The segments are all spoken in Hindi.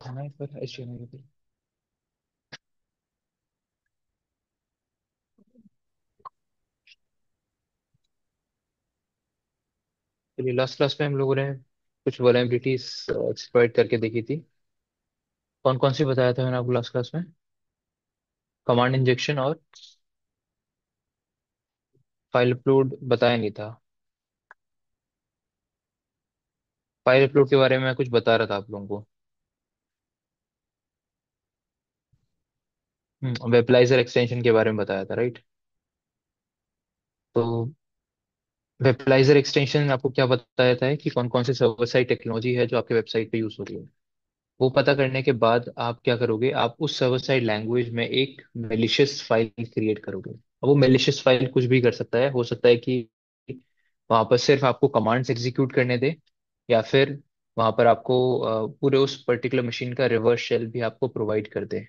हमें पर HTML की चलिए, लास्ट क्लास में हम लोगों ने कुछ वलनरेबिलिटीज एक्सप्लॉइट करके देखी थी। कौन कौन सी बताया था मैंने आपको लास्ट क्लास में? कमांड इंजेक्शन और फाइल अपलोड बताया नहीं था। फाइल अपलोड के बारे में मैं कुछ बता रहा था आप लोगों को। वेबलाइजर एक्सटेंशन के बारे में बताया था, राइट? तो वेबलाइजर एक्सटेंशन आपको क्या बताया था कि कौन कौन सी सर्वर साइड टेक्नोलॉजी है जो आपके वेबसाइट पे यूज हो रही है। वो पता करने के बाद आप क्या करोगे, आप उस सर्वर साइड लैंग्वेज में एक मेलिशियस फाइल क्रिएट करोगे। अब वो मेलिशियस फाइल कुछ भी कर सकता है, हो सकता है कि वहां पर सिर्फ आपको कमांड्स एग्जीक्यूट करने दे, या फिर वहां पर आपको पूरे उस पर्टिकुलर मशीन का रिवर्स शेल भी आपको प्रोवाइड कर दे।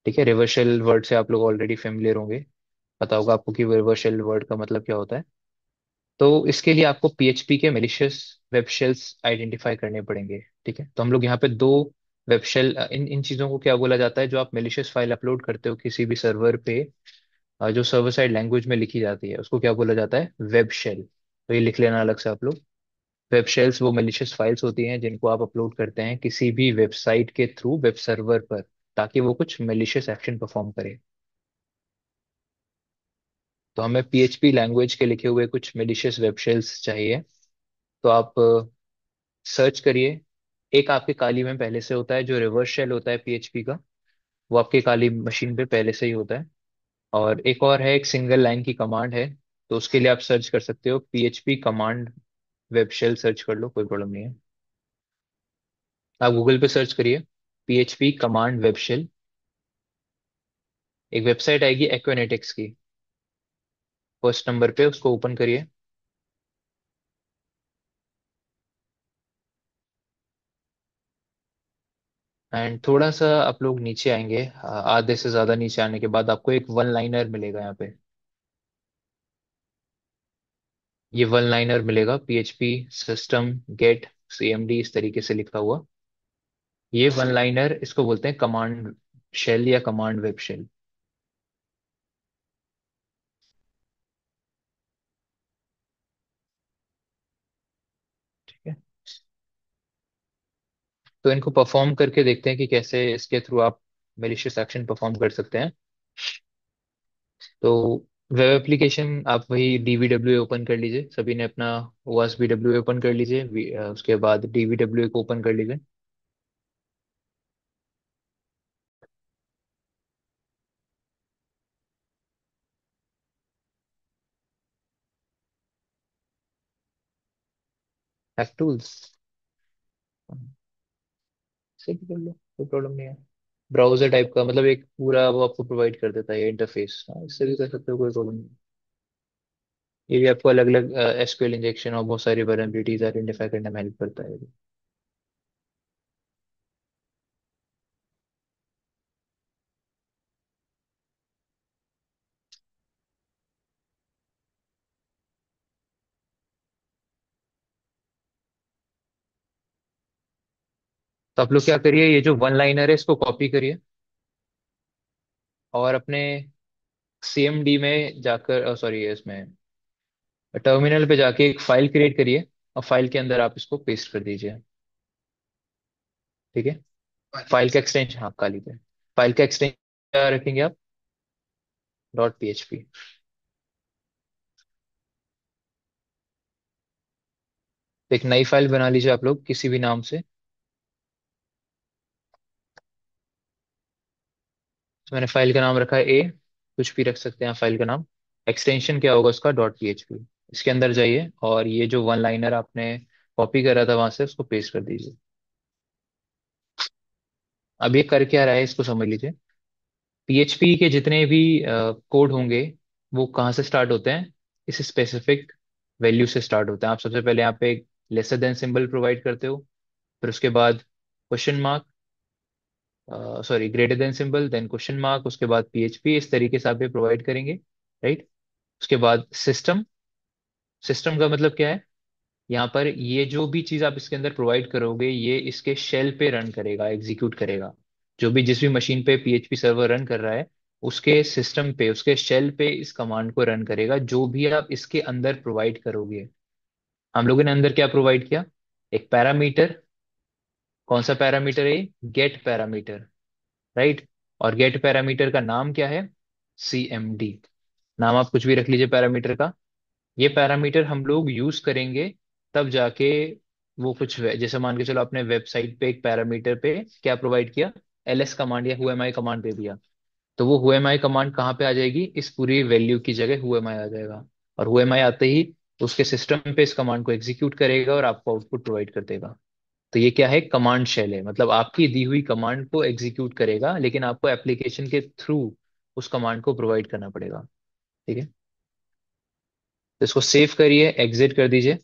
ठीक है, रिवर्स शेल वर्ड से आप लोग ऑलरेडी फेमिलियर होंगे, पता होगा आपको कि रिवर्स शेल वर्ड का मतलब क्या होता है। तो इसके लिए आपको PHP के मेलिशियस वेब शेल्स आइडेंटिफाई करने पड़ेंगे। ठीक है, तो हम लोग यहाँ पे दो वेब शेल, इन इन चीजों को क्या बोला जाता है, जो आप मेलिशियस फाइल अपलोड करते हो किसी भी सर्वर पे, जो सर्वर साइड लैंग्वेज में लिखी जाती है उसको क्या बोला जाता है, वेब शेल। तो ये लिख लेना अलग से आप लोग। वेब शेल्स वो मेलिशियस फाइल्स होती हैं जिनको आप अपलोड करते हैं किसी भी वेबसाइट के थ्रू वेब सर्वर पर, ताकि वो कुछ मेलिशियस एक्शन परफॉर्म करे। तो हमें PHP लैंग्वेज के लिखे हुए कुछ मेलिशियस वेब शेल्स चाहिए। तो आप सर्च करिए। एक आपके काली में पहले से होता है, जो रिवर्स शेल होता है PHP का, वो आपके काली मशीन पे पहले से ही होता है। और एक और है, एक सिंगल लाइन की कमांड है। तो उसके लिए आप सर्च कर सकते हो PHP command web shell, search कर लो, कोई प्रॉब्लम नहीं है। आप गूगल पे सर्च करिए PHP कमांड वेब शेल। एक वेबसाइट आएगी एक्वानेटिक्स की, फर्स्ट नंबर पे उसको ओपन करिए। एंड थोड़ा सा आप लोग नीचे आएंगे, आधे से ज्यादा नीचे आने के बाद आपको एक वन लाइनर मिलेगा यहाँ पे। ये वन लाइनर मिलेगा, PHP सिस्टम गेट CMD इस तरीके से लिखा हुआ। ये वन लाइनर, इसको बोलते हैं कमांड शेल या कमांड वेब शेल। ठीक है, तो इनको परफॉर्म करके देखते हैं कि कैसे इसके थ्रू आप मेलिशियस एक्शन परफॉर्म कर सकते हैं। तो वेब एप्लीकेशन आप वही DVWA ओपन कर लीजिए, सभी ने अपना OSBWA ओपन कर लीजिए, उसके बाद DVWA को ओपन कर लीजिए। हैक टूल्स से भी कर लो, कोई प्रॉब्लम नहीं है। ब्राउजर टाइप का मतलब एक पूरा वो आपको प्रोवाइड कर देता है इंटरफेस, हाँ इससे भी कर सकते हो, कोई प्रॉब्लम नहीं। ये भी आपको अलग अलग SQL इंजेक्शन और बहुत सारी वैलिडिटीज आइडेंटिफाई करने में हेल्प करता है। तो आप लोग क्या करिए, ये जो वन लाइनर है इसको कॉपी करिए, और अपने CMD में जाकर, सॉरी इसमें टर्मिनल पे जाके एक फाइल क्रिएट करिए, और फाइल के अंदर आप इसको पेस्ट कर दीजिए। ठीक है, फाइल का एक्सटेंशन, हाँ काली पे फाइल का एक्सटेंशन क्या रखेंगे आप, .php। तो एक नई फाइल बना लीजिए आप लोग किसी भी नाम से। तो मैंने फाइल का नाम रखा है A, कुछ भी रख सकते हैं फाइल का नाम। एक्सटेंशन क्या होगा उसका, .php। इसके अंदर जाइए और ये जो वन लाइनर आपने कॉपी करा था वहां से उसको पेस्ट कर दीजिए। अब ये कर क्या रहा है इसको समझ लीजिए। PHP के जितने भी कोड होंगे, वो कहाँ से स्टार्ट होते हैं, इस स्पेसिफिक वैल्यू से स्टार्ट होते हैं। आप सबसे पहले यहाँ पे एक लेसर देन सिंबल प्रोवाइड करते हो, फिर उसके बाद question mark, sorry greater than symbol, then question mark, उसके बाद PHP, इस तरीके से आप ये प्रोवाइड करेंगे, राइट? उसके बाद सिस्टम। सिस्टम का मतलब क्या है, यहाँ पर ये जो भी चीज आप इसके अंदर प्रोवाइड करोगे ये इसके शेल पे रन करेगा, एग्जीक्यूट करेगा। जो भी जिस भी मशीन पे पीएचपी सर्वर रन कर रहा है उसके सिस्टम पे, उसके शेल पे इस कमांड को रन करेगा, जो भी आप इसके अंदर प्रोवाइड करोगे। हम लोगों ने अंदर क्या प्रोवाइड किया? एक पैरामीटर। कौन सा पैरामीटर है? Get parameter, right. और गेट पैरामीटर का नाम क्या है? CMD। नाम आप कुछ भी रख लीजिए पैरामीटर का। ये पैरामीटर हम लोग यूज करेंगे तब जाके वो कुछ जैसे मान के चलो आपने वेबसाइट पे एक पैरामीटर पे क्या प्रोवाइड किया, LS कमांड या whoami कमांड दे दिया, तो वो whoami कमांड कहाँ पे आ जाएगी? इस पूरी वैल्यू की जगह whoami आ जाएगा। और whoami आते ही उसके सिस्टम पे इस कमांड को एग्जीक्यूट करेगा और आपको आउटपुट प्रोवाइड कर देगा। तो ये क्या है? कमांड शेल है, मतलब आपकी दी हुई कमांड को एग्जीक्यूट करेगा, लेकिन आपको एप्लीकेशन के थ्रू उस कमांड को प्रोवाइड करना पड़ेगा। ठीक है, तो इसको सेव करिए, एग्जिट कर दीजिए।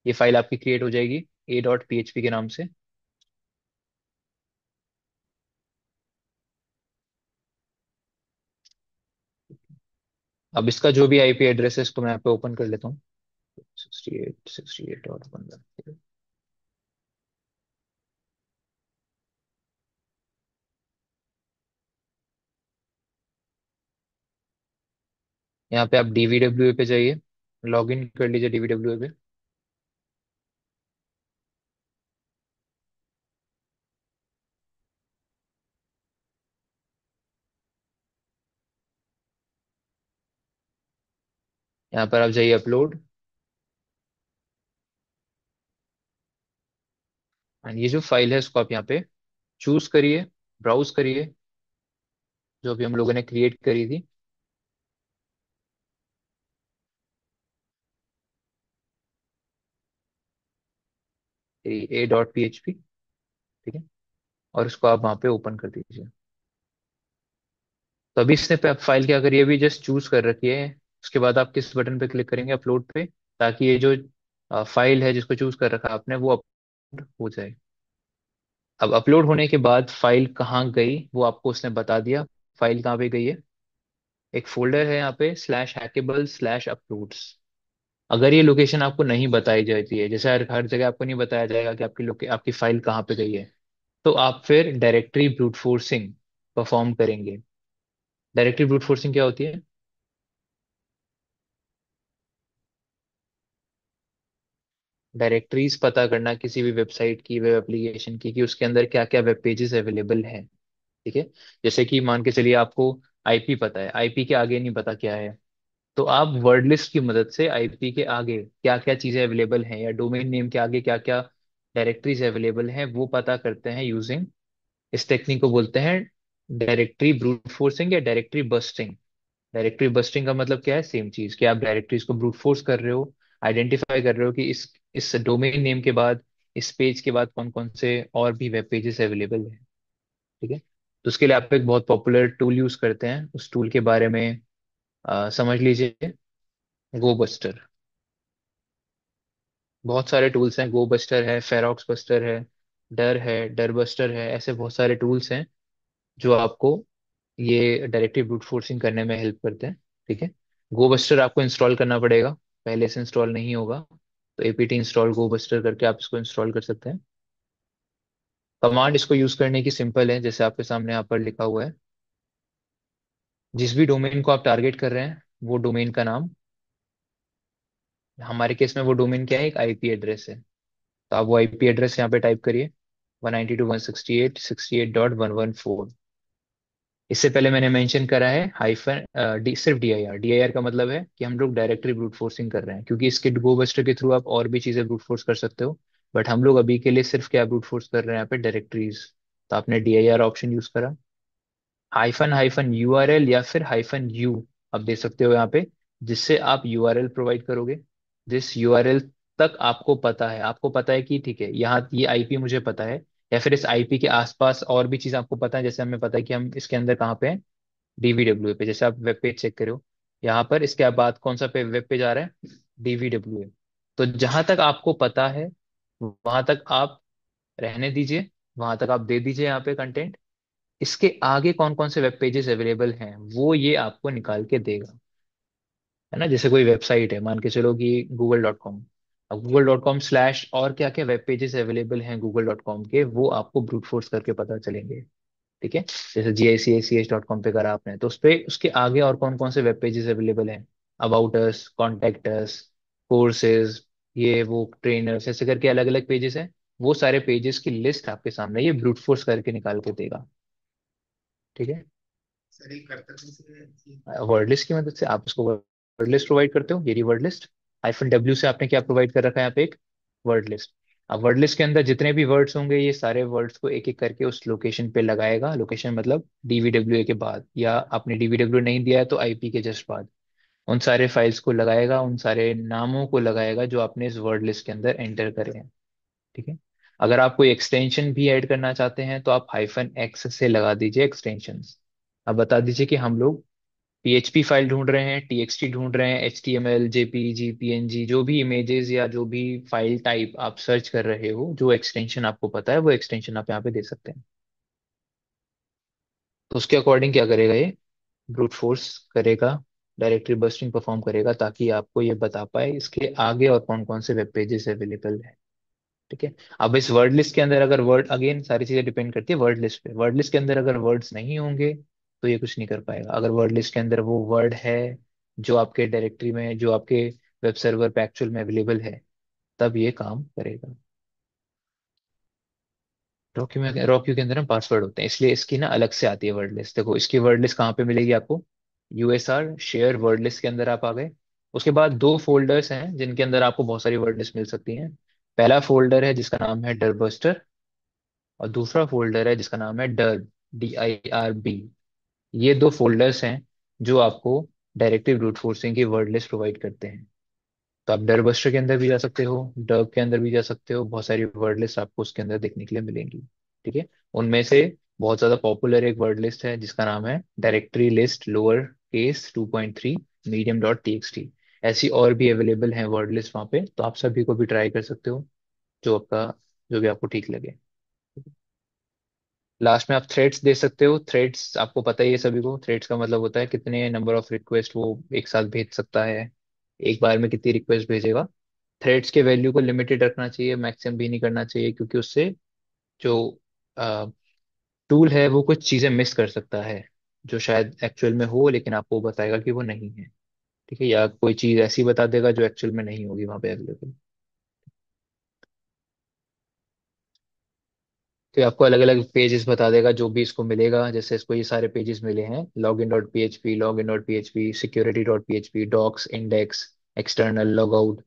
ये फाइल आपकी क्रिएट हो जाएगी a.php के नाम से। अब इसका जो भी आईपी एड्रेस है इसको मैं यहाँ पे ओपन कर लेता हूँ। 68 68.1। यहाँ पे आप डीवीडब्ल्यू पे जाइए, लॉग इन कर लीजिए डीवीडब्ल्यू पे। यहाँ पर आप जाइए अपलोड, एंड ये जो फाइल है इसको आप यहाँ पे चूज करिए, ब्राउज करिए, जो भी हम लोगों ने क्रिएट करी थी। a.php, ठीक है। और इसको आप वहाँ पे ओपन कर दीजिए। तो अभी इसने पे फाइल क्या करिए, अभी जस्ट चूज कर रखी है। उसके बाद आप किस बटन पे क्लिक करेंगे? अपलोड पे, ताकि ये जो फाइल है जिसको चूज कर रखा है आपने वो अपलोड हो जाए। अब अपलोड होने के बाद फाइल कहाँ गई वो आपको उसने बता दिया। फाइल कहाँ पे गई है? एक फोल्डर है यहाँ पे /hackable/uploads। अगर ये लोकेशन आपको नहीं बताई जाती है, जैसे हर हर जगह आपको नहीं बताया जाएगा कि आपकी फाइल कहाँ पे गई है, तो आप फिर डायरेक्टरी ब्रूट फोर्सिंग परफॉर्म करेंगे। डायरेक्टरी ब्रूट फोर्सिंग क्या होती है? डायरेक्टरीज पता करना किसी भी वेबसाइट की, वेब एप्लीकेशन की, कि उसके अंदर क्या क्या वेब पेजेस अवेलेबल हैं। ठीक है। जैसे कि मान के चलिए आपको आईपी पता है, आईपी के आगे नहीं पता क्या है, तो आप वर्ड लिस्ट की मदद से आईपी के आगे क्या क्या चीजें अवेलेबल हैं या डोमेन नेम के आगे क्या क्या डायरेक्टरीज अवेलेबल हैं वो पता करते हैं यूजिंग, इस टेक्निक को बोलते हैं डायरेक्टरी ब्रूट फोर्सिंग या डायरेक्टरी बस्टिंग। डायरेक्टरी बस्टिंग का मतलब क्या है? सेम चीज कि आप डायरेक्टरीज को ब्रूट फोर्स कर रहे हो, आइडेंटिफाई कर रहे हो कि इस डोमेन नेम के बाद, इस पेज के बाद कौन कौन से और भी वेब पेजेस अवेलेबल हैं। ठीक है। तो उसके लिए आप एक बहुत पॉपुलर टूल यूज करते हैं, उस टूल के बारे में समझ लीजिए। गो बस्टर। बहुत सारे टूल्स हैं, गो बस्टर है, फेरोक्स बस्टर है डर बस्टर है, ऐसे बहुत सारे टूल्स हैं जो आपको ये डायरेक्टली ब्रूट फोर्सिंग करने में हेल्प करते हैं। ठीक है। गो बस्टर आपको इंस्टॉल करना पड़ेगा, पहले से इंस्टॉल नहीं होगा, तो एपीटी इंस्टॉल गो बस्टर करके आप इसको इंस्टॉल कर सकते हैं। कमांड इसको यूज करने की सिंपल है, जैसे आपके सामने यहाँ पर लिखा हुआ है। जिस भी डोमेन को आप टारगेट कर रहे हैं वो डोमेन का नाम, हमारे केस में वो डोमेन क्या है? एक आईपी एड्रेस है। तो आप वो आईपी एड्रेस यहाँ पे टाइप करिए, 192.168.168.114। इससे पहले मैंने मेंशन करा है हाइफन सिर्फ डीआईआर। डीआईआर का मतलब है कि हम लोग डायरेक्टरी ब्रूट फोर्सिंग कर रहे हैं, क्योंकि इसके गो बस्टर के थ्रू आप और भी चीजें ब्रूट फोर्स कर सकते हो, बट हम लोग अभी के लिए सिर्फ क्या ब्रूट फोर्स कर रहे हैं यहाँ पे? डायरेक्टरीज। तो आपने डीआईआर ऑप्शन यूज करा, हाइफन हाइफन यूआरएल या फिर हाइफन यू आप दे सकते हो यहाँ पे, जिससे आप यूआरएल प्रोवाइड करोगे। जिस यूआरएल तक आपको पता है कि ठीक है यहाँ ये आईपी मुझे पता है, या फिर इस आईपी के आसपास और भी चीज आपको पता है, जैसे हमें पता है कि हम इसके अंदर कहाँ पे हैं, डीवीडब्ल्यू पे। जैसे आप वेब पेज चेक करो, यहाँ पर इसके बाद कौन सा वेब पेज आ रहा है? डीवीडब्ल्यू। तो जहां तक आपको पता है वहां तक आप रहने दीजिए, वहां तक आप दे दीजिए यहाँ पे कंटेंट। इसके आगे कौन कौन से वेब पेजेस अवेलेबल हैं वो ये आपको निकाल के देगा। है ना, जैसे कोई वेबसाइट है, मान के चलो कि google.com, अब google.com/ और क्या क्या वेब पेजेस अवेलेबल हैं google.com के, वो आपको ब्रूट फोर्स करके पता चलेंगे। ठीक है, जैसे GICACH.com पे करा आपने, तो उस पे उसके आगे और कौन कौन से वेब पेजेस अवेलेबल हैं, about us, contact us, courses, ये वो ट्रेनर्स, ऐसे करके अलग अलग पेजेस हैं। वो सारे पेजेस की लिस्ट आपके सामने ये ब्रूट फोर्स करके निकाल के देगा। ठीक है, वर्ड लिस्ट की मदद से आप उसको वर्ड लिस्ट प्रोवाइड करते हो, ये रही वर्ड लिस्ट। -W से आपने क्या प्रोवाइड कर रखा है यहाँ पे, एक वर्ड लिस्ट। अब वर्ड लिस्ट के अंदर जितने भी वर्ड्स होंगे, ये सारे वर्ड्स को एक एक करके उस लोकेशन पे लगाएगा। लोकेशन मतलब DVWA के बाद, या आपने DVW नहीं दिया है तो IP के जस्ट बाद, उन सारे फाइल्स को लगाएगा, उन सारे नामों को लगाएगा जो आपने इस वर्ड लिस्ट के अंदर एंटर करे हैं। ठीक है, अगर आप कोई एक्सटेंशन भी ऐड करना चाहते हैं तो आप -X से लगा दीजिए एक्सटेंशंस। अब बता दीजिए कि हम लोग PHP फाइल ढूंढ रहे हैं, TXT ढूंढ रहे हैं, HTML, JPG, PNG, जो भी इमेजेस या जो भी फाइल टाइप आप सर्च कर रहे हो, जो एक्सटेंशन आपको पता है वो एक्सटेंशन आप यहाँ पे दे सकते हैं। तो उसके अकॉर्डिंग क्या करेगा ये, ब्रूट फोर्स करेगा, डायरेक्टरी बस्टिंग परफॉर्म करेगा, ताकि आपको ये बता पाए इसके आगे और कौन कौन से वेब पेजेस अवेलेबल है। ठीक है, अब इस वर्ड लिस्ट के अंदर अगर वर्ड, अगेन सारी चीजें डिपेंड करती है वर्ड लिस्ट पे, वर्ड लिस्ट के अंदर अगर वर्ड्स नहीं होंगे तो ये कुछ नहीं कर पाएगा। अगर वर्ड लिस्ट के अंदर वो वर्ड है जो आपके डायरेक्टरी में, जो आपके वेब सर्वर पे एक्चुअल में अवेलेबल है, तब ये काम करेगा। रॉक्यू के अंदर हम पासवर्ड होते हैं, इसलिए इसकी ना अलग से आती है वर्ड लिस्ट। देखो इसकी वर्ड लिस्ट कहाँ पे मिलेगी आपको, USR शेयर वर्ड लिस्ट के अंदर आप आ गए। उसके बाद दो फोल्डर्स हैं जिनके अंदर आपको बहुत सारी वर्ड लिस्ट मिल सकती हैं। पहला फोल्डर है जिसका नाम है डरबस्टर, और दूसरा फोल्डर है जिसका नाम है डर्ब, DIRB। ये दो फोल्डर्स हैं जो आपको डायरेक्टिव ब्रूट फोर्सिंग की वर्ड लिस्ट प्रोवाइड करते हैं। तो आप डरबस्टर के अंदर भी जा सकते हो, डर्ब के अंदर भी जा सकते हो, बहुत सारी वर्ड लिस्ट आपको उसके अंदर देखने के लिए मिलेंगी। ठीक है, उनमें से बहुत ज्यादा पॉपुलर एक वर्ड लिस्ट है जिसका नाम है directory list lower case 2.3 medium.txt। ऐसी और भी अवेलेबल हैं वर्ड लिस्ट वहाँ पे, तो आप सभी को भी ट्राई कर सकते हो, जो आपका, जो भी आपको ठीक लगे। लास्ट में आप थ्रेड्स दे सकते हो। थ्रेड्स आपको पता ही है सभी को, थ्रेड्स का मतलब होता है कितने नंबर ऑफ रिक्वेस्ट वो एक साथ भेज सकता है, एक बार में कितनी रिक्वेस्ट भेजेगा। थ्रेड्स के वैल्यू को लिमिटेड रखना चाहिए, मैक्सिमम भी नहीं करना चाहिए, क्योंकि उससे जो टूल है वो कुछ चीजें मिस कर सकता है जो शायद एक्चुअल में हो, लेकिन आपको बताएगा कि वो नहीं है। ठीक है, या कोई चीज ऐसी बता देगा जो एक्चुअल में नहीं होगी वहां पे अवेलेबल। तो ये आपको अलग अलग पेजेस बता देगा जो भी इसको मिलेगा। जैसे इसको ये सारे पेजेस मिले हैं, login.php, login.php, security.php, docs, index, external, logout.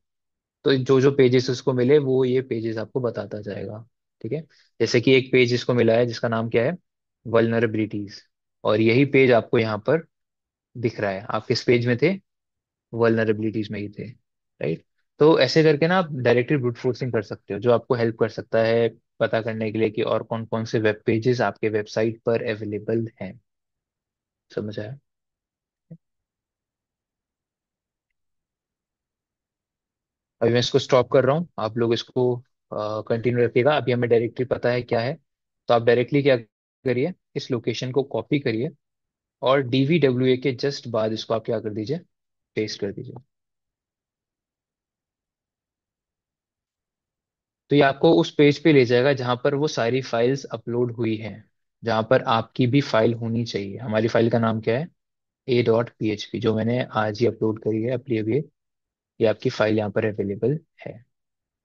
तो जो जो पेजेस उसको मिले वो ये पेजेस आपको बताता जाएगा। ठीक है, जैसे कि एक पेज इसको मिला है जिसका नाम क्या है, वल्नरेबिलिटीज, और यही पेज आपको यहाँ पर दिख रहा है। आप किस पेज में थे, वल्नरेबिलिटीज में ही थे, राइट। तो ऐसे करके ना आप डायरेक्टली ब्रूट फोर्सिंग कर सकते हो, जो आपको हेल्प कर सकता है पता करने के लिए कि और कौन कौन से वेब पेजेस आपके वेबसाइट पर अवेलेबल हैं। समझ आया। अभी मैं इसको स्टॉप कर रहा हूँ, आप लोग इसको कंटिन्यू रखिएगा। अभी हमें डायरेक्टली पता है क्या है, तो आप डायरेक्टली क्या करिए, इस लोकेशन को कॉपी करिए, और DVWA के जस्ट बाद इसको आप क्या कर दीजिए, पेस्ट कर दीजिए। तो ये आपको उस पेज पे ले जाएगा जहां पर वो सारी फाइल्स अपलोड हुई हैं, जहां पर आपकी भी फाइल होनी चाहिए। हमारी फाइल का नाम क्या है, A.PHP, जो मैंने आज ही अपलोड करी है अभी अभी। ये आपकी फाइल यहाँ पर अवेलेबल है।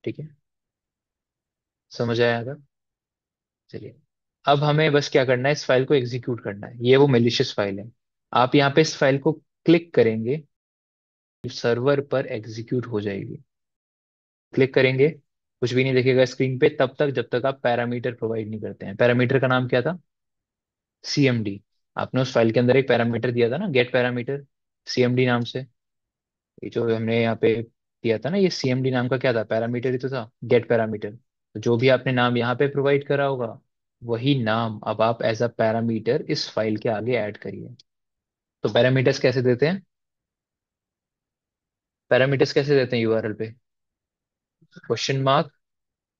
ठीक है, समझ आया अगर। चलिए, अब हमें बस क्या करना है, इस फाइल को एग्जीक्यूट करना है। ये वो मेलिशियस फाइल है, आप यहाँ पे इस फाइल को क्लिक करेंगे, सर्वर पर एग्जीक्यूट हो जाएगी। क्लिक करेंगे, कुछ भी नहीं दिखेगा स्क्रीन पे तब तक जब तक आप पैरामीटर प्रोवाइड नहीं करते हैं। पैरामीटर का नाम क्या था, CMD। आपने उस फाइल के अंदर एक पैरामीटर दिया था ना, गेट पैरामीटर, CMD नाम से। ये जो हमने यहाँ पे दिया था ना, ये CMD नाम का क्या था, पैरामीटर ही तो था, गेट पैरामीटर। तो जो भी आपने नाम यहाँ पे प्रोवाइड करा होगा, वही नाम अब आप एज अ पैरामीटर इस फाइल के आगे ऐड करिए। तो पैरामीटर्स कैसे देते हैं, पैरामीटर्स कैसे देते हैं URL पे, क्वेश्चन मार्क,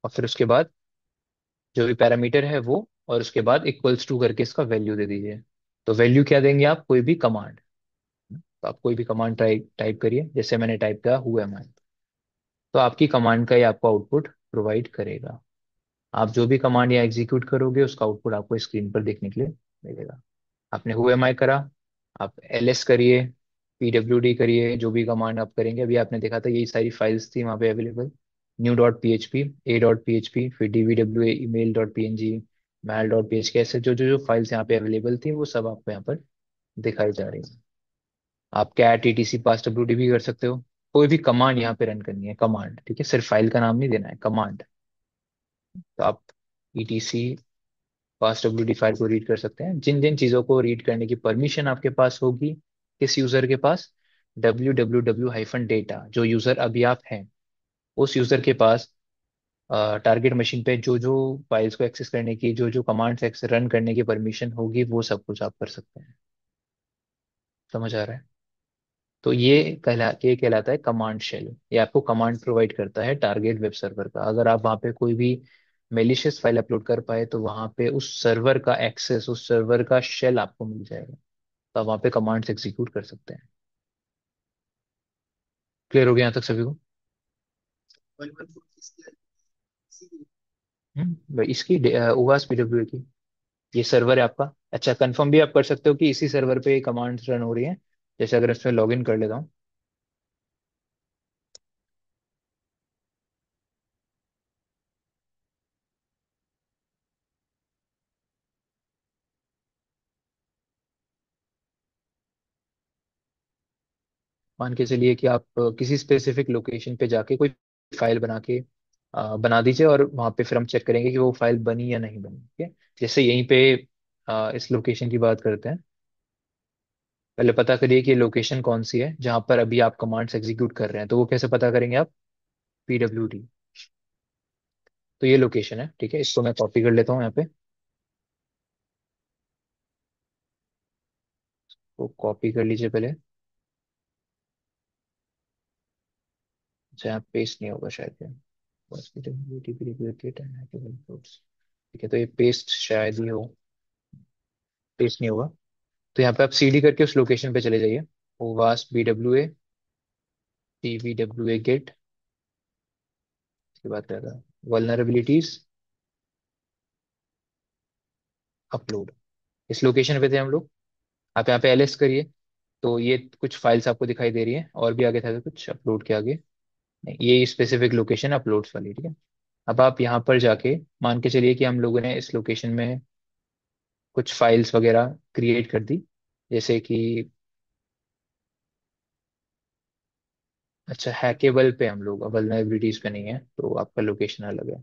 और फिर उसके बाद जो भी पैरामीटर है वो, और उसके बाद इक्वल्स टू करके इसका वैल्यू दे दीजिए। तो वैल्यू क्या देंगे आप, कोई भी कमांड। तो आप कोई भी कमांड टाइप टाइप करिए, जैसे मैंने टाइप किया हु एम आई। तो आपकी कमांड का ही आपको आउटपुट प्रोवाइड करेगा। आप जो भी कमांड या एग्जीक्यूट करोगे उसका आउटपुट आपको स्क्रीन पर देखने के लिए मिलेगा। आपने हु एम आई करा, आप एल एस करिए, PWD करिए, जो भी कमांड आप करेंगे। अभी आपने देखा था यही सारी फाइल्स थी वहाँ पे अवेलेबल। new.php, a.php, फिर dvwa, email.png, mal.php, ऐसे जो जो जो फाइल्स यहाँ पे अवेलेबल थी वो सब आपको यहाँ पर दिखाई जा रही है। आप कैट etc पास wd भी कर सकते हो। कोई भी कमांड यहाँ पे रन करनी है, कमांड, ठीक है, सिर्फ फाइल का नाम नहीं देना है, कमांड। तो आप etc पास wd फाइल को रीड कर सकते हैं। जिन जिन चीजों को रीड करने की परमिशन आपके पास होगी, किस यूजर के पास, www-data, जो यूजर अभी आप हैं उस यूजर के पास टारगेट मशीन पे जो जो फाइल्स को एक्सेस करने की, जो जो कमांड्स रन करने की परमिशन होगी, वो सब कुछ आप कर सकते हैं। समझ आ रहा है? तो ये कहलाता है कमांड शेल। ये आपको कमांड प्रोवाइड करता है टारगेट वेब सर्वर का। अगर आप वहाँ पे कोई भी मेलिशियस फाइल अपलोड कर पाए तो वहाँ पे उस सर्वर का एक्सेस, उस सर्वर का शेल आपको मिल जाएगा। तो आप वहाँ पे कमांड्स एग्जीक्यूट कर सकते हैं। क्लियर हो गया यहाँ तक सभी को? भाई इसकी उवास PWA की, ये सर्वर है आपका। अच्छा, कंफर्म भी आप कर सकते हो कि इसी सर्वर पे कमांड्स रन हो रही हैं। जैसे अगर इसमें लॉग इन कर लेता हूँ। मान के चलिए कि आप किसी स्पेसिफिक लोकेशन पे जाके कोई फाइल बना के बना दीजिए, और वहां पे फिर हम चेक करेंगे कि वो फाइल बनी या नहीं बनी, ठीक है। जैसे यहीं पे इस लोकेशन की बात करते हैं। पहले पता करिए कि लोकेशन कौन सी है जहां पर अभी आप कमांड्स एग्जीक्यूट कर रहे हैं। तो वो कैसे पता करेंगे आप? PWD। तो ये लोकेशन है, ठीक है, इसको मैं कॉपी कर लेता हूँ यहाँ पे। तो कॉपी कर लीजिए पहले। अच्छा, यहाँ पेस्ट नहीं होगा शायद ये। बस PWD, ठीक है, तो ये पेस्ट शायद ही हो। पेस्ट नहीं होगा। तो यहाँ पे आप CD करके उस लोकेशन पे चले जाइए। वास्ट BWA, DVWA गेट, इसके बाद रहेगा वल्नरेबिलिटीज अपलोड। इस लोकेशन पे थे हम लोग। आप यहाँ पे LS करिए। तो ये कुछ फाइल्स आपको दिखाई दे रही है, और भी आगे था तो कुछ अपलोड के आगे। नहीं, ये स्पेसिफिक लोकेशन अपलोड्स वाली, ठीक है। अब आप यहाँ पर जाके मान के चलिए कि हम लोगों ने इस लोकेशन में कुछ फाइल्स वगैरह क्रिएट कर दी। जैसे कि, अच्छा, हैकेबल पे हम लोग, वल्नरेबिलिटीज पे नहीं है, तो आपका लोकेशन अलग है।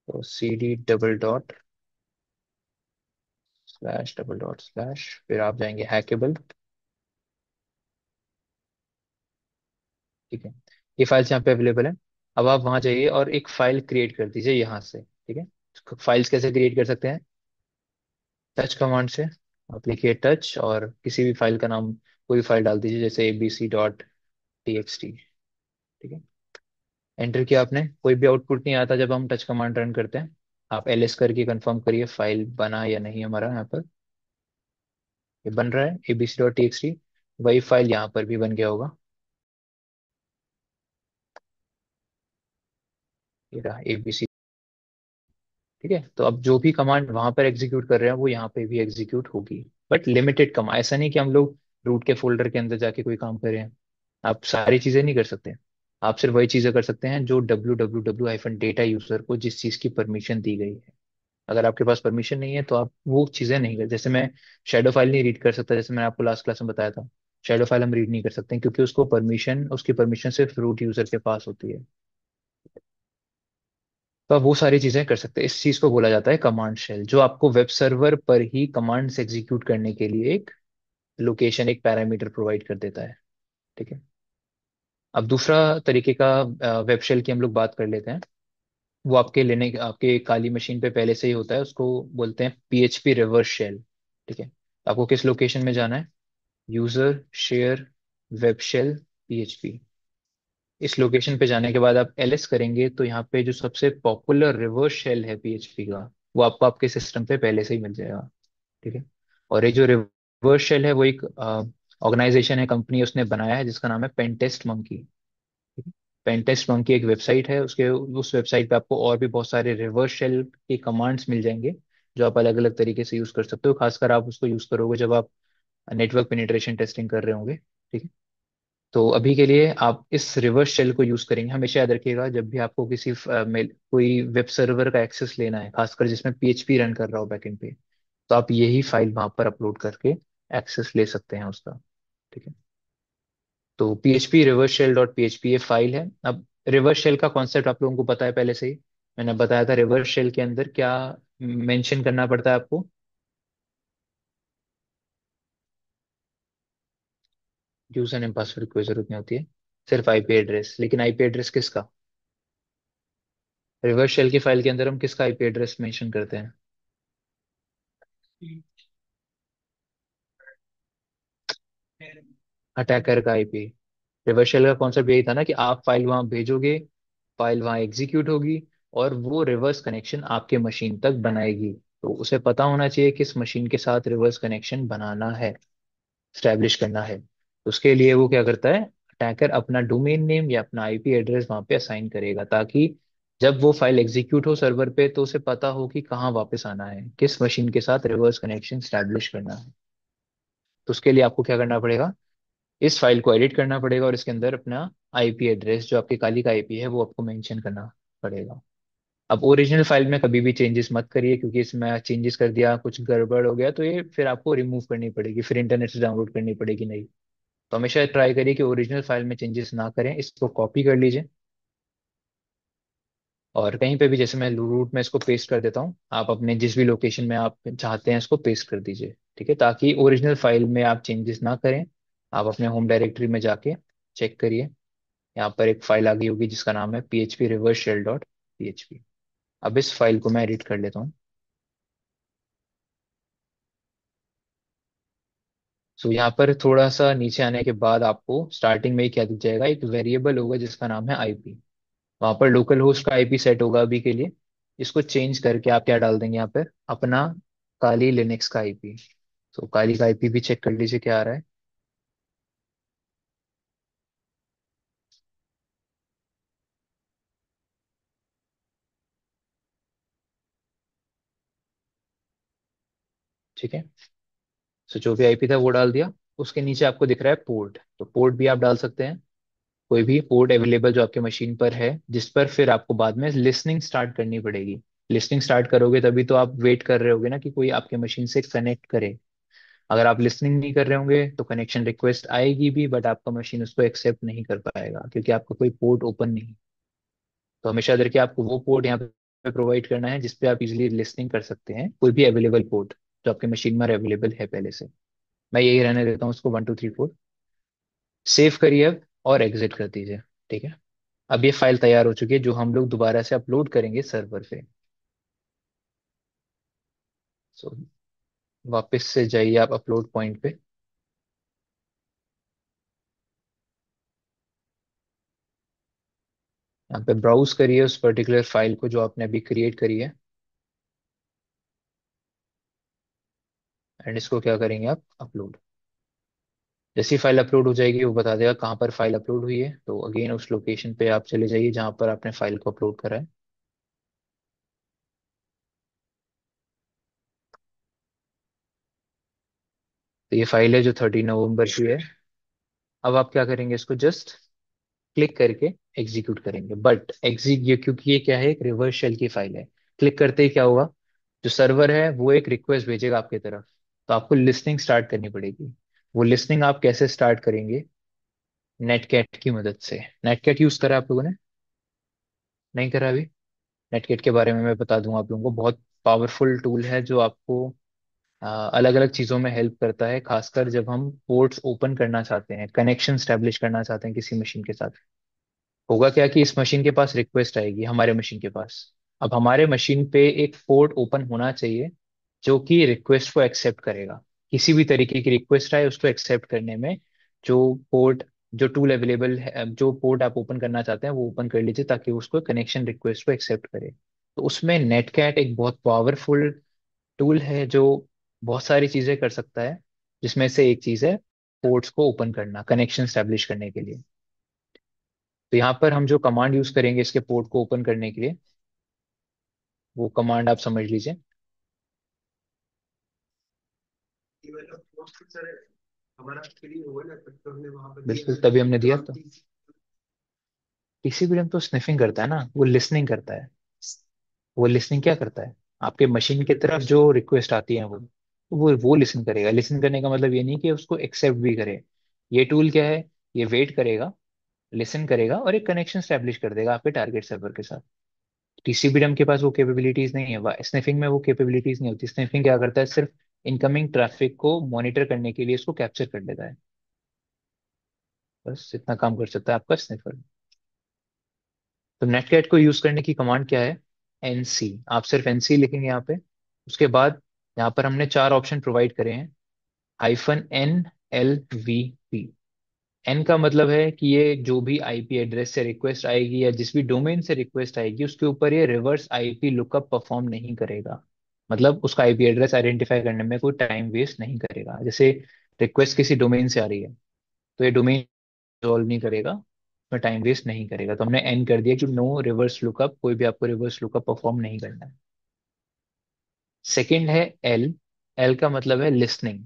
तो CD डबल डॉट स्लैश फिर आप जाएंगे हैकेबल, ठीक है। ये फाइल्स यहाँ पे अवेलेबल है। अब आप वहां जाइए और एक फाइल क्रिएट कर दीजिए यहाँ से, ठीक है। फाइल्स कैसे क्रिएट कर सकते हैं? टच कमांड से। आप लिखिए टच और किसी भी फाइल का नाम, कोई फाइल डाल दीजिए, जैसे abc.txt, ठीक है। एंटर किया आपने, कोई भी आउटपुट नहीं आता जब हम टच कमांड रन करते हैं। आप LS करके कंफर्म करिए फाइल बना या नहीं हमारा यहाँ पर। ये बन रहा है abc.txt। वही फाइल यहाँ पर भी बन गया होगा। ये रहा ABC, ठीक है। तो अब जो भी कमांड वहां पर एग्जीक्यूट कर रहे हैं वो यहाँ पे भी एग्जीक्यूट होगी। बट लिमिटेड कमांड, ऐसा नहीं कि हम लोग रूट के फोल्डर के अंदर जाके कोई काम करें। आप सारी चीजें नहीं कर सकते। आप सिर्फ वही चीजें कर सकते हैं जो www-data यूजर को जिस चीज की परमिशन दी गई है। अगर आपके पास परमिशन नहीं है तो आप वो चीजें नहीं कर, जैसे मैं शेडो फाइल नहीं रीड कर सकता, जैसे मैंने आपको लास्ट क्लास में बताया था। शेडो फाइल हम रीड नहीं कर सकते क्योंकि उसकी परमिशन सिर्फ रूट यूजर के पास होती है। तो आप वो सारी चीजें कर सकते हैं। इस चीज को बोला जाता है कमांड शेल, जो आपको वेब सर्वर पर ही कमांड्स एग्जीक्यूट करने के लिए एक लोकेशन, एक पैरामीटर प्रोवाइड कर देता है, ठीक है। अब दूसरा तरीके का वेब शेल की हम लोग बात कर लेते हैं। वो आपके काली मशीन पे पहले से ही होता है, उसको बोलते हैं PHP रिवर्स शेल, ठीक है। आपको किस लोकेशन में जाना है? User share web shell PHP। इस लोकेशन पे जाने के बाद आप LS करेंगे तो यहाँ पे जो सबसे पॉपुलर रिवर्स शेल है PHP का, वो आपको आपके सिस्टम पे पहले से ही मिल जाएगा, ठीक है। और ये जो रिवर्स शेल है वो एक ऑर्गेनाइजेशन है, कंपनी उसने बनाया है, जिसका नाम है पेनटेस्ट मंकी। पेनटेस्ट मंकी एक वेबसाइट है, उसके उस वेबसाइट पे आपको और भी बहुत सारे रिवर्स शेल के कमांड्स मिल जाएंगे जो आप अलग अलग तरीके से यूज कर सकते हो। खासकर आप उसको यूज करोगे जब आप नेटवर्क पेनिट्रेशन टेस्टिंग कर रहे होंगे, ठीक है। तो अभी के लिए आप इस रिवर्स शेल को यूज करेंगे। हमेशा याद रखिएगा, जब भी आपको किसी कोई वेब सर्वर का एक्सेस लेना है, खासकर जिसमें पीएचपी रन कर रहा हो बैकएंड पे, तो आप यही फाइल वहां पर अपलोड करके एक्सेस ले सकते हैं उसका, ठीक है। तो PHP reverse shell dot PHP ये फाइल है। अब रिवर्स शेल का कॉन्सेप्ट आप लोगों को पता है पहले से ही। मैंने बताया था रिवर्स शेल के अंदर क्या मेंशन करना पड़ता है आपको। यूजर नेम पासवर्ड की कोई जरूरत नहीं होती है, सिर्फ आईपी एड्रेस। लेकिन आईपी एड्रेस किसका? रिवर्स शेल की फाइल के अंदर हम किसका आईपी एड्रेस मेंशन करते हैं? अटैकर का आईपी। रिवर्स शेल का कॉन्सेप्ट यही था ना कि आप फाइल वहां भेजोगे, फाइल वहां एग्जीक्यूट होगी, और वो रिवर्स कनेक्शन आपके मशीन तक बनाएगी। तो उसे पता होना चाहिए किस मशीन के साथ रिवर्स कनेक्शन बनाना है, स्टैब्लिश करना है। तो उसके लिए वो क्या करता है, अटैकर अपना डोमेन नेम या अपना आईपी एड्रेस वहां पे असाइन करेगा, ताकि जब वो फाइल एग्जीक्यूट हो सर्वर पे तो उसे पता हो कि कहाँ वापस आना है, किस मशीन के साथ रिवर्स कनेक्शन स्टैब्लिश करना है। तो उसके लिए आपको क्या करना पड़ेगा, इस फाइल को एडिट करना पड़ेगा, और इसके अंदर अपना आईपी एड्रेस जो आपकी काली का आईपी है वो आपको मेंशन करना पड़ेगा। अब ओरिजिनल फाइल में कभी भी चेंजेस मत करिए, क्योंकि इसमें चेंजेस कर दिया, कुछ गड़बड़ हो गया तो ये फिर आपको रिमूव करनी पड़ेगी, फिर इंटरनेट से डाउनलोड करनी पड़ेगी, नहीं। तो हमेशा ट्राई करिए कि ओरिजिनल फाइल में चेंजेस ना करें, इसको कॉपी कर लीजिए, और कहीं पे भी, जैसे मैं रूट में इसको पेस्ट कर देता हूँ, आप अपने जिस भी लोकेशन में आप चाहते हैं इसको पेस्ट कर दीजिए, ठीक है, ताकि ओरिजिनल फाइल में आप चेंजेस ना करें। आप अपने होम डायरेक्टरी में जाके चेक करिए, यहाँ पर एक फाइल आ गई होगी जिसका नाम है PHP reverse shell dot PHP। अब इस फाइल को मैं एडिट कर लेता हूँ। सो यहाँ पर थोड़ा सा नीचे आने के बाद आपको स्टार्टिंग में ही क्या दिख जाएगा, एक वेरिएबल होगा जिसका नाम है आईपी। वहां पर लोकल होस्ट का आईपी सेट होगा अभी के लिए। इसको चेंज करके आप क्या डाल देंगे यहाँ पर, अपना काली लिनक्स का आईपी। तो काली का आईपी भी चेक कर लीजिए क्या आ रहा है। ठीक है। सो जो भी आईपी था वो डाल दिया। उसके नीचे आपको दिख रहा है पोर्ट, तो पोर्ट भी आप डाल सकते हैं। कोई भी पोर्ट अवेलेबल जो आपके मशीन पर है, जिस पर फिर आपको बाद में लिसनिंग स्टार्ट करनी पड़ेगी। लिसनिंग स्टार्ट करोगे तभी तो आप वेट कर रहे होगे ना कि कोई आपके मशीन से कनेक्ट करे। अगर आप लिसनिंग नहीं कर रहे होंगे तो कनेक्शन रिक्वेस्ट आएगी भी, बट आपका मशीन उसको एक्सेप्ट नहीं कर पाएगा, क्योंकि आपका कोई पोर्ट ओपन नहीं। तो हमेशा याद रखिए, आपको वो पोर्ट यहाँ पे प्रोवाइड करना है जिसपे आप इजीली लिसनिंग कर सकते हैं, कोई भी अवेलेबल पोर्ट जो आपके मशीन में अवेलेबल है पहले से। मैं यही रहने देता हूँ उसको 1 2 3 4। सेव करिए अब, और एग्जिट कर दीजिए, ठीक है। अब ये फाइल तैयार हो चुकी है जो हम लोग दोबारा से अपलोड करेंगे सर्वर पे। सो वापस से जाइए आप अपलोड पॉइंट पे। यहाँ पे ब्राउज करिए उस पर्टिकुलर फाइल को जो आपने अभी क्रिएट करी है, एंड इसको क्या करेंगे आप, अपलोड। जैसी फाइल अपलोड हो जाएगी वो बता देगा कहाँ पर फाइल अपलोड हुई है, तो अगेन उस लोकेशन पे आप चले जाइए जहाँ पर आपने फाइल को अपलोड करा है। तो ये फाइल है जो 30 नवंबर की है। अब आप क्या करेंगे, इसको जस्ट क्लिक करके एग्जीक्यूट करेंगे, बट एग्जीक्यूट, क्योंकि ये क्या है, एक रिवर्स शेल की फाइल है। क्लिक करते ही क्या होगा, जो सर्वर है वो एक रिक्वेस्ट भेजेगा आपकी तरफ। तो आपको लिसनिंग स्टार्ट करनी पड़ेगी। वो लिसनिंग आप कैसे स्टार्ट करेंगे, नेटकैट की मदद से। नेटकैट यूज करा आप लोगों ने? नहीं करा अभी? नेटकैट के बारे में मैं बता दूंगा आप लोगों को। बहुत पावरफुल टूल है जो आपको अलग अलग चीजों में हेल्प करता है, खासकर जब हम पोर्ट्स ओपन करना चाहते हैं, कनेक्शन स्टैब्लिश करना चाहते हैं किसी मशीन के साथ। होगा क्या कि इस मशीन के पास रिक्वेस्ट आएगी हमारे मशीन के पास। अब हमारे मशीन पे एक पोर्ट ओपन होना चाहिए जो कि रिक्वेस्ट को एक्सेप्ट करेगा। किसी भी तरीके की रिक्वेस्ट आए उसको एक्सेप्ट करने में, जो पोर्ट, जो टूल अवेलेबल है, जो पोर्ट आप ओपन करना चाहते हैं वो ओपन कर लीजिए ताकि उसको कनेक्शन रिक्वेस्ट को एक्सेप्ट करे। तो उसमें नेटकैट एक बहुत पावरफुल टूल है जो बहुत सारी चीजें कर सकता है, जिसमें से एक चीज है पोर्ट्स को ओपन करना, कनेक्शन स्टैब्लिश करने के लिए। तो यहाँ पर हम जो कमांड यूज करेंगे इसके पोर्ट को ओपन करने के लिए, वो कमांड आप समझ लीजिए। बिल्कुल, तभी हमने दिया तो। टीसीपीडीएम तो स्निफिंग करता है ना, वो लिसनिंग करता है। वो लिसनिंग क्या करता है, आपके मशीन की तरफ जो रिक्वेस्ट आती है वो लिसन करेगा। लिसन करने का मतलब ये नहीं कि उसको एक्सेप्ट भी करे। ये टूल क्या है, ये वेट करेगा, लिसन करेगा और एक कनेक्शन स्टैब्लिश कर देगा आपके टारगेट सर्वर के साथ। टीसीपीडीएम के पास वो कैपेबिलिटीज नहीं है, स्निफिंग में वो कैपेबिलिटीज नहीं होती। स्निफिंग क्या करता है, सिर्फ इनकमिंग ट्रैफिक को मॉनिटर करने के लिए इसको कैप्चर कर लेता है। बस इतना काम कर सकता है आपका स्निफर। तो नेटकैट को यूज करने की कमांड क्या है, एनसी। आप सिर्फ एनसी लिखेंगे यहाँ पे। उसके बाद यहाँ पर हमने चार ऑप्शन प्रोवाइड करे हैं। -N, L, V, P। N का मतलब है कि ये जो भी आईपी एड्रेस से रिक्वेस्ट आएगी या जिस भी डोमेन से रिक्वेस्ट आएगी उसके ऊपर ये रिवर्स आईपी लुकअप परफॉर्म नहीं करेगा। मतलब उसका आईपी एड्रेस आइडेंटिफाई करने में कोई टाइम वेस्ट नहीं करेगा। जैसे रिक्वेस्ट किसी डोमेन से आ रही है, तो ये डोमेन सॉल्व नहीं करेगा, उसमें टाइम वेस्ट नहीं करेगा। तो हमने एन कर दिया कि नो रिवर्स लुकअप, कोई भी आपको रिवर्स लुकअप परफॉर्म नहीं करना है। सेकंड है एल। एल का मतलब है लिसनिंग।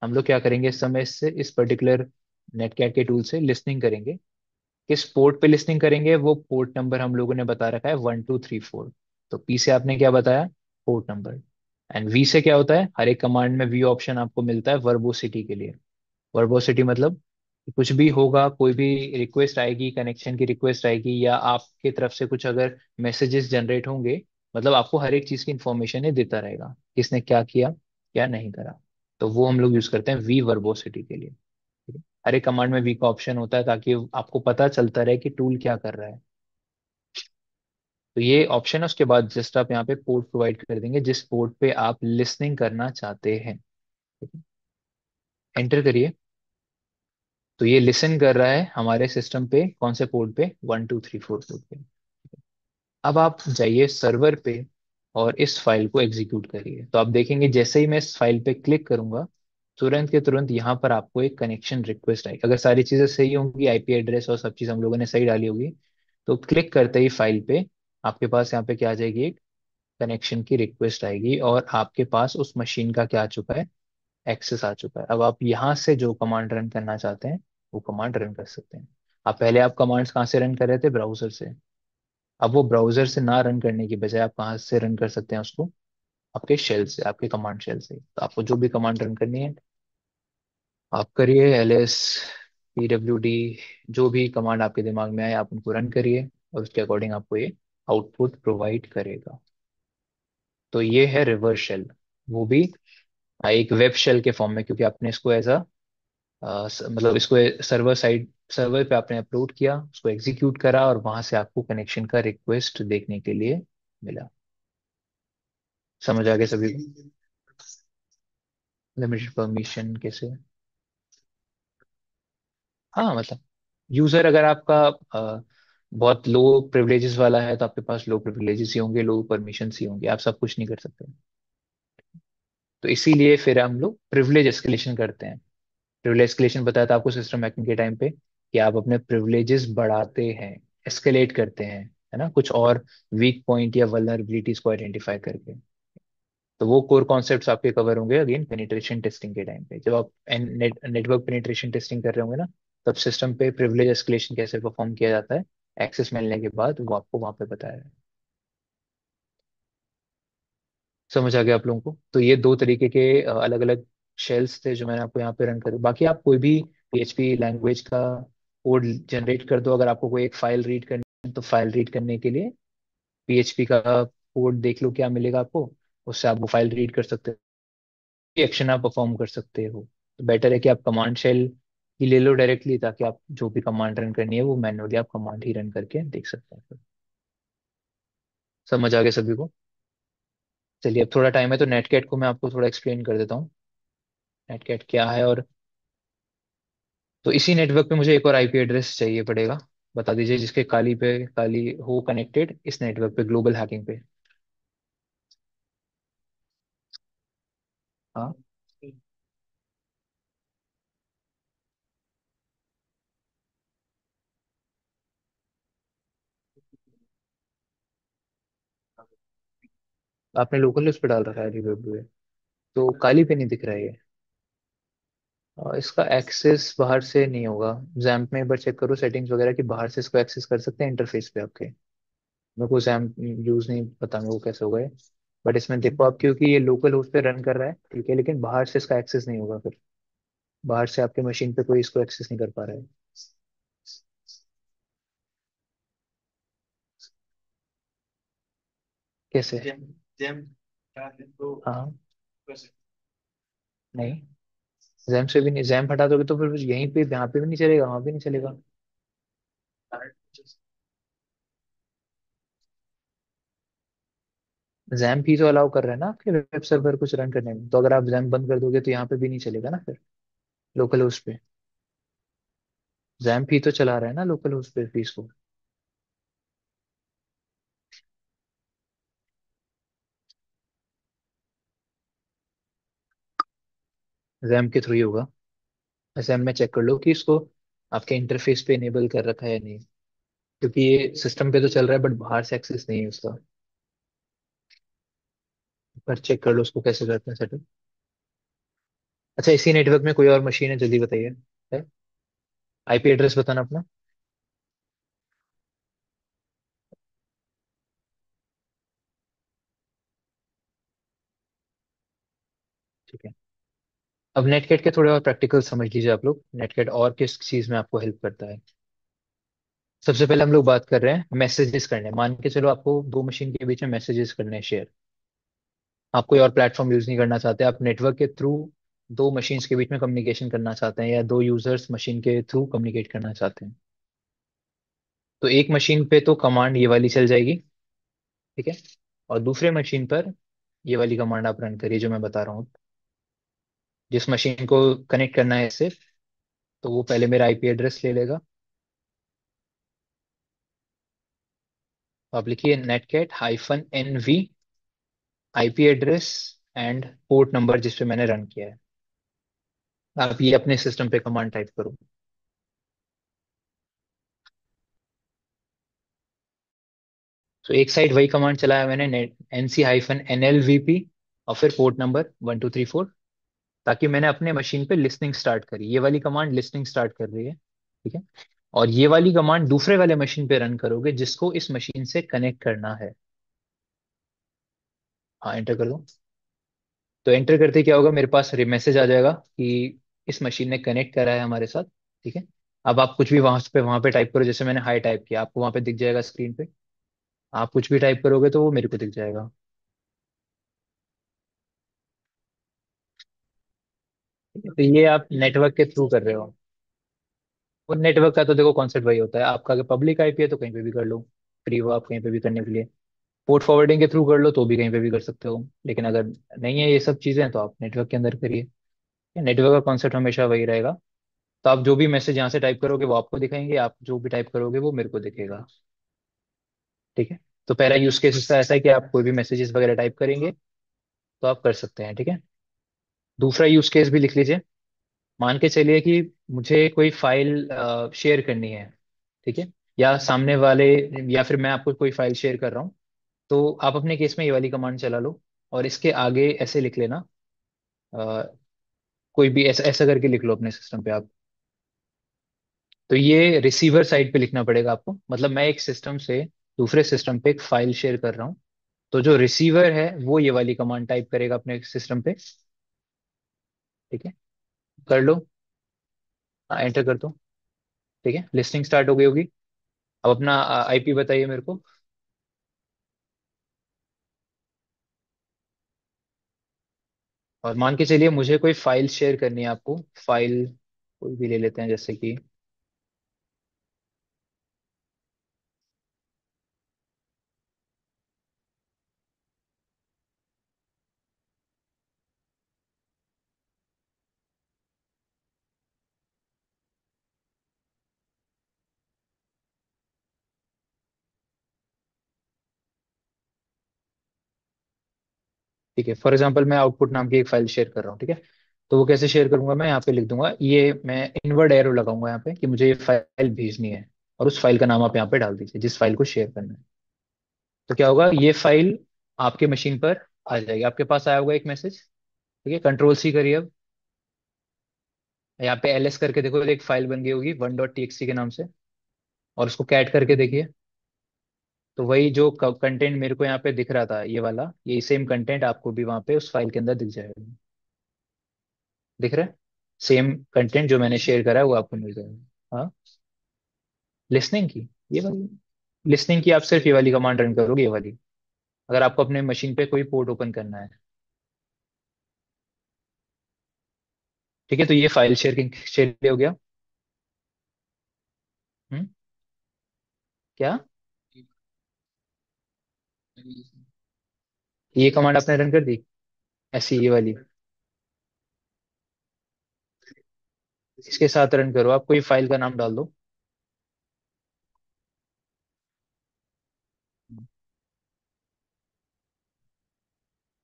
हम लोग क्या करेंगे इस समय, इससे इस पर्टिकुलर नेटकैट के टूल से लिसनिंग करेंगे। किस पोर्ट पे लिसनिंग करेंगे, वो पोर्ट नंबर हम लोगों ने बता रखा है 1234। तो पी से आपने क्या बताया, पोर्ट नंबर। एंड वी से क्या होता है, हर एक कमांड में वी ऑप्शन आपको मिलता है वर्बोसिटी के लिए। वर्बोसिटी मतलब कि कुछ भी होगा, कोई भी रिक्वेस्ट आएगी, कनेक्शन की रिक्वेस्ट आएगी या आपके तरफ से कुछ अगर मैसेजेस जनरेट होंगे, मतलब आपको हर एक चीज की इंफॉर्मेशन ये देता रहेगा, किसने क्या किया क्या नहीं करा। तो वो हम लोग यूज करते हैं वी वर्बोसिटी के लिए। ठीक है? हर एक कमांड में वी का ऑप्शन होता है ताकि आपको पता चलता रहे कि टूल क्या कर रहा है। तो ये ऑप्शन है, उसके बाद जस्ट आप यहाँ पे पोर्ट प्रोवाइड कर देंगे जिस पोर्ट पे आप लिसनिंग करना चाहते हैं। ठीक है, एंटर करिए। तो ये लिसन कर रहा है हमारे सिस्टम पे, कौन से पोर्ट पे, 1234 पोर्ट पे। अब आप जाइए सर्वर पे और इस फाइल को एग्जीक्यूट करिए। तो आप देखेंगे जैसे ही मैं इस फाइल पे क्लिक करूंगा, तुरंत के तुरंत यहाँ पर आपको एक कनेक्शन रिक्वेस्ट आएगी। अगर सारी चीजें सही होंगी, आईपी एड्रेस और सब चीज हम लोगों ने सही डाली होगी, तो क्लिक करते ही फाइल पे आपके पास यहाँ पे क्या आ जाएगी, एक कनेक्शन की रिक्वेस्ट आएगी और आपके पास उस मशीन का क्या आ चुका है, एक्सेस आ चुका है। अब आप यहाँ से जो कमांड रन करना चाहते हैं वो कमांड रन कर सकते हैं। आप कमांड्स कहाँ से रन कर रहे थे, ब्राउजर से। अब वो ब्राउजर से ना रन करने की बजाय आप कहाँ से रन कर सकते हैं उसको, आपके शेल से, आपके कमांड शेल से। तो आपको जो भी कमांड रन करनी है आप करिए, ls, pwd, जो भी कमांड आपके दिमाग में आए आप उनको रन करिए और उसके अकॉर्डिंग आपको ये आउटपुट प्रोवाइड करेगा। तो ये है रिवर्स शेल, वो भी एक वेब शेल के फॉर्म में, क्योंकि आपने इसको एज अ मतलब इसको सर्वर पे आपने अपलोड किया, उसको एग्जीक्यूट करा और वहां से आपको कनेक्शन का रिक्वेस्ट देखने के लिए मिला। समझ आ गया सभी को, लिमिटेड परमिशन कैसे। हाँ मतलब यूजर अगर आपका बहुत लो प्रिविलेजेस वाला है तो आपके पास लो प्रिविलेजेस ही होंगे, लो परमिशन ही होंगे, आप सब कुछ नहीं कर सकते। तो इसीलिए फिर हम लोग प्रिविलेज एस्केलेशन करते हैं। प्रिविलेज एस्केलेशन बताया था आपको सिस्टम हैकिंग के टाइम पे, कि आप अपने प्रिविलेजेस बढ़ाते हैं, एस्केलेट करते हैं, है ना, कुछ और वीक पॉइंट या वल्नरेबिलिटीज को आइडेंटिफाई करके। तो वो कोर कॉन्सेप्ट्स आपके कवर होंगे अगेन पेनिट्रेशन टेस्टिंग के टाइम पे, जब आप नेटवर्क पेनिट्रेशन टेस्टिंग कर रहे होंगे ना, तब सिस्टम पे प्रिविलेज एस्केलेशन कैसे परफॉर्म किया जाता है, एक्सेस मिलने के बाद वो आपको वहां पे बताया है। समझ आ गया आप लोगों को। तो ये दो तरीके के अलग अलग शेल्स थे जो मैंने आपको यहाँ पे रन कर। बाकी आप कोई भी पीएचपी लैंग्वेज का कोड जनरेट कर दो, अगर आपको कोई एक फाइल रीड करनी है तो फाइल रीड करने के लिए पीएचपी का कोड देख लो क्या मिलेगा आपको, उससे आप वो फाइल रीड कर सकते हो, एक्शन आप परफॉर्म कर सकते हो। तो बेटर है कि आप कमांड शेल ही ले लो डायरेक्टली, ताकि आप जो भी कमांड रन करनी है वो मैन्युअली आप कमांड ही रन करके देख सकते हैं। समझ आ गया सभी को। चलिए अब थोड़ा टाइम है तो नेटकैट को मैं आपको थोड़ा एक्सप्लेन कर देता हूँ, नेटकैट क्या है। और तो इसी नेटवर्क पे मुझे एक और आईपी एड्रेस चाहिए पड़ेगा, बता दीजिए जिसके खाली पे खाली हो कनेक्टेड इस नेटवर्क पे ग्लोबल हैकिंग पे। हाँ, आपने लोकल उस पर डाल रखा है रिवर्ब पे, तो काली पे नहीं दिख रहा है ये। इसका एक्सेस बाहर से नहीं होगा। जैम्प में एक बार चेक करो सेटिंग्स वगैरह कि बाहर से इसको एक्सेस कर सकते हैं इंटरफेस पे आपके। मेरे को जैम्प यूज नहीं पता मेरे को कैसे होगा ये। बट इसमें देखो आप, क्योंकि ये लोकल होस्ट पे रन कर रहा है, ठीक है, लेकिन बाहर से इसका एक्सेस नहीं होगा फिर। बाहर से आपके मशीन पे कोई इसको एक्सेस नहीं कर पा रहा है। कैसे? हाँ। नहीं, जैम्प से भी नहीं, जैम्प हटा दोगे तो फिर यहीं पे यहाँ पे भी नहीं चलेगा, वहां भी नहीं चलेगा। जैम्प ही तो अलाउ कर रहा है ना आपके वेब सर्वर कुछ रन करने में, तो अगर आप जैम्प बंद कर दोगे तो यहाँ पे भी नहीं चलेगा ना फिर, लोकल होस्ट पे। जैम्प ही तो चला रहा है ना लोकल होस्ट पे फीस को। जैम्प के थ्रू ही होगा। जैम्प में चेक कर लो कि इसको आपके इंटरफेस पे इनेबल कर रखा है या नहीं, क्योंकि ये सिस्टम पे तो चल रहा है बट बाहर से एक्सेस नहीं है उसका। पर चेक कर लो उसको कैसे करते हैं सेटअप। अच्छा, इसी नेटवर्क में कोई और मशीन है, जल्दी बताइए। है? आईपी एड्रेस बताना अपना। ठीक है। अब नेटगेट के थोड़े और प्रैक्टिकल समझ लीजिए आप लोग, नेटगेट और किस चीज में आपको हेल्प करता है। सबसे पहले हम लोग बात कर रहे हैं मैसेजेस करने, मान के चलो आपको दो मशीन के बीच में मैसेजेस करने हैं शेयर। आप कोई और प्लेटफॉर्म यूज नहीं करना चाहते, आप नेटवर्क के थ्रू दो मशीन्स के बीच में कम्युनिकेशन करना चाहते हैं, या दो यूजर्स मशीन के थ्रू कम्युनिकेट करना चाहते हैं। तो एक मशीन पे तो कमांड ये वाली चल जाएगी, ठीक है, और दूसरे मशीन पर ये वाली कमांड आप रन करिए जो मैं बता रहा हूँ। जिस मशीन को कनेक्ट करना है इससे, तो वो पहले मेरा आईपी एड्रेस ले लेगा। तो आप लिखिए netcat hyphen N V, IP address and port number जिस पे मैंने रन किया है। आप ये अपने सिस्टम पे कमांड टाइप करो। तो एक साइड वही कमांड चलाया मैंने, नेट एनसी हाइफन एनएलवीपी, और फिर पोर्ट नंबर 1234, ताकि मैंने अपने मशीन पे लिसनिंग स्टार्ट करी। ये वाली कमांड लिसनिंग स्टार्ट कर रही है, ठीक है। और ये वाली कमांड दूसरे वाले मशीन पे रन करोगे जिसको इस मशीन से कनेक्ट करना है। हाँ, एंटर कर दो। तो एंटर करते क्या होगा, मेरे पास मैसेज आ जाएगा कि इस मशीन ने कनेक्ट करा है हमारे साथ, ठीक है। अब आप कुछ भी वहां पे टाइप करो, जैसे मैंने हाई टाइप किया, आपको वहां पे दिख जाएगा स्क्रीन पे। आप कुछ भी टाइप करोगे तो वो मेरे को दिख जाएगा। ठीक है? तो ये आप नेटवर्क के थ्रू कर रहे हो। और नेटवर्क का तो देखो कॉन्सेप्ट वही होता है, आपका अगर पब्लिक आईपी है तो कहीं पे भी कर लो, फ्री हो आप कहीं पे भी करने के लिए। पोर्ट फॉरवर्डिंग के थ्रू कर लो तो भी कहीं पे भी कर सकते हो। लेकिन अगर नहीं है ये सब चीजें, तो आप नेटवर्क के अंदर करिए। नेटवर्क का कॉन्सेप्ट हमेशा वही रहेगा। तो आप जो भी मैसेज यहाँ से टाइप करोगे वो आपको दिखाएंगे, आप जो भी टाइप करोगे वो मेरे को दिखेगा। ठीक है। तो पहला यूज केस इसका ऐसा है कि आप कोई भी मैसेजेस वगैरह टाइप करेंगे तो आप कर सकते हैं, ठीक है। दूसरा यूज केस भी लिख लीजिए। मान के चलिए कि मुझे कोई फाइल शेयर करनी है, ठीक है, या सामने वाले, या फिर मैं आपको कोई फाइल शेयर कर रहा हूँ। तो आप अपने केस में ये वाली कमांड चला लो, और इसके आगे ऐसे लिख लेना, अ, कोई भी ऐसा ऐसा करके लिख लो अपने सिस्टम पे आप। तो ये रिसीवर साइड पे लिखना पड़ेगा आपको, मतलब मैं एक सिस्टम से दूसरे सिस्टम पे एक फाइल शेयर कर रहा हूँ। तो जो रिसीवर है वो ये वाली कमांड टाइप करेगा अपने सिस्टम पे, ठीक है। कर लो। हाँ, एंटर कर दो। ठीक है, लिस्टिंग स्टार्ट हो गई होगी। अब अपना आईपी बताइए मेरे को। और मान के चलिए मुझे कोई फाइल शेयर करनी है आपको। फाइल कोई भी ले लेते हैं, जैसे कि ठीक है, फॉर एग्जांपल मैं आउटपुट नाम की एक फाइल शेयर कर रहा हूँ, ठीक है। तो वो कैसे शेयर करूंगा, मैं यहाँ पे लिख दूंगा, ये मैं इनवर्ड एरो लगाऊंगा यहाँ पे कि मुझे ये फाइल भेजनी है, और उस फाइल का नाम आप यहाँ पे डाल दीजिए जिस फाइल को शेयर करना है। तो क्या होगा, ये फाइल आपके मशीन पर आ जाएगी। आपके पास आया होगा एक मैसेज। ठीक है, कंट्रोल सी करिए अब। यहाँ पे एलएस करके देखो, एक फाइल बन गई होगी 1.txt के नाम से, और उसको कैट करके देखिए। तो वही जो कंटेंट मेरे को यहाँ पे दिख रहा था, ये वाला, यही सेम कंटेंट आपको भी वहां पे उस फाइल के अंदर दिख जाएगा। दिख रहा है? सेम कंटेंट जो मैंने शेयर करा है वो आपको मिल जाएगा। हाँ, लिसनिंग की, ये वाली लिसनिंग की आप सिर्फ ये वाली कमांड रन करोगे, ये वाली, अगर आपको अपने मशीन पे कोई पोर्ट ओपन करना है। ठीक है, तो ये फाइल शेयरिंग शेयर हो गया। हम्म। क्या? ये कमांड आपने रन कर दी, ऐसी ये वाली? इसके साथ रन करो, आप कोई फाइल का नाम डाल दो।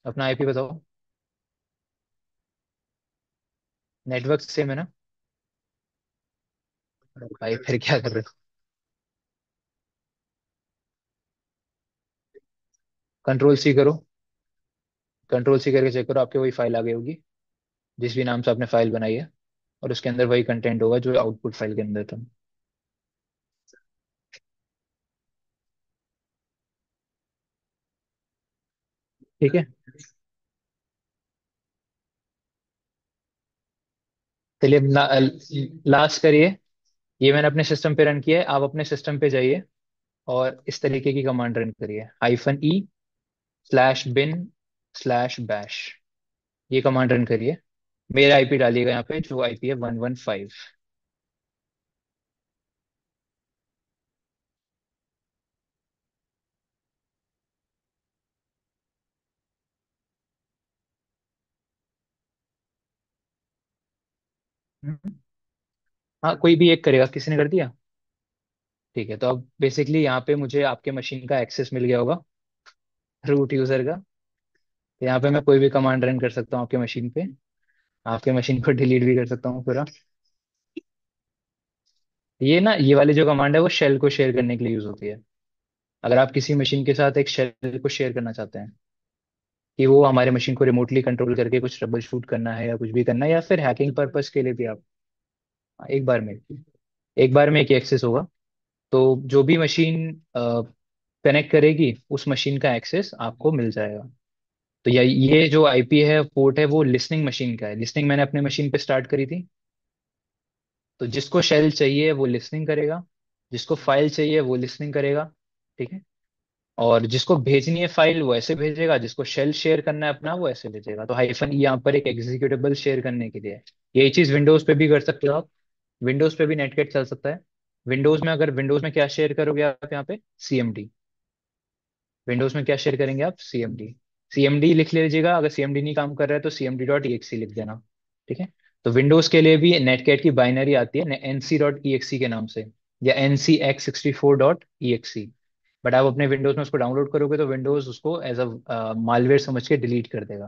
अपना आईपी बताओ। नेटवर्क सेम है ना? अरे भाई फिर क्या कर रहे हो? कंट्रोल सी करो। कंट्रोल सी करके चेक करो, आपके वही फाइल आ गई होगी जिस भी नाम से आपने फाइल बनाई है, और उसके अंदर वही कंटेंट होगा जो आउटपुट फाइल के अंदर था। ठीक है, चलिए अब लास्ट करिए। ये मैंने अपने सिस्टम पे रन किया है, आप अपने सिस्टम पे जाइए और इस तरीके की कमांड रन करिए, -e/bin/bash। ये कमांड रन करिए। मेरा आईपी डालिएगा यहाँ पे, जो आईपी है 115। हाँ, कोई भी एक करेगा, किसी ने कर दिया? ठीक है, तो अब बेसिकली यहाँ पे मुझे आपके मशीन का एक्सेस मिल गया होगा, रूट यूजर का। तो यहाँ पे मैं कोई भी कमांड रन कर सकता हूँ आपके मशीन पे, आपके मशीन को डिलीट भी कर सकता हूँ पूरा। ये ना, ये वाली जो कमांड है वो शेल को शेयर करने के लिए यूज होती है। अगर आप किसी मशीन के साथ एक शेल को शेयर करना चाहते हैं कि वो हमारे मशीन को रिमोटली कंट्रोल करके कुछ ट्रबल शूट करना है या कुछ भी करना है, या फिर हैकिंग पर्पस के लिए भी आप, एक बार में, एक बार में एक एक्सेस होगा। तो जो भी मशीन कनेक्ट करेगी उस मशीन का एक्सेस आपको मिल जाएगा। तो ये जो आईपी है, पोर्ट है, वो लिसनिंग मशीन का है। लिसनिंग मैंने अपने मशीन पे स्टार्ट करी थी। तो जिसको शेल चाहिए वो लिसनिंग करेगा, जिसको फाइल चाहिए वो लिसनिंग करेगा। ठीक है, और जिसको भेजनी है फाइल वो ऐसे भेजेगा, जिसको शेल शेयर करना है अपना वो ऐसे भेजेगा। तो हाइफन यहाँ पर एक एग्जीक्यूटेबल शेयर करने के लिए है। यही चीज विंडोज पे भी कर सकते हो आप। विंडोज पे भी नेटगेट चल सकता है। विंडोज में, अगर विंडोज में क्या शेयर करोगे आप यहाँ पे, सीएमडी। विंडोज में क्या शेयर करेंगे आप, सीएमडी। सीएमडी लिख लीजिएगा, अगर सीएमडी नहीं काम कर रहा है तो cmd.exe लिख देना। ठीक है, तो विंडोज के लिए भी नेटगेट की बाइनरी आती है nc.exe के नाम से, या ncx64.exe। बट आप अपने विंडोज में उसको डाउनलोड करोगे तो विंडोज उसको एज अ मालवेयर समझ के डिलीट कर देगा।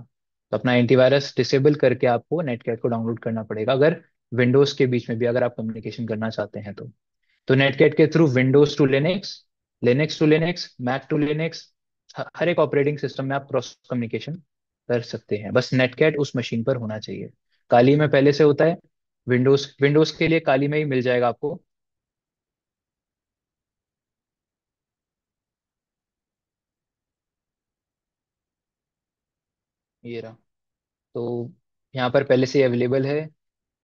तो अपना एंटीवायरस डिसेबल करके आपको नेटगेट को डाउनलोड करना पड़ेगा, अगर विंडोज के बीच में भी अगर आप कम्युनिकेशन करना चाहते हैं तो नेटगेट के through Windows to Linux, Linux to Linux, Mac to Linux, हर एक ऑपरेटिंग सिस्टम में आप क्रॉस कम्युनिकेशन कर सकते हैं। बस नेटगेट उस मशीन पर होना चाहिए। काली में पहले से होता है। विंडोज विंडोज के लिए काली में ही मिल जाएगा आपको। ये रहा। तो यहाँ पर पहले से अवेलेबल है।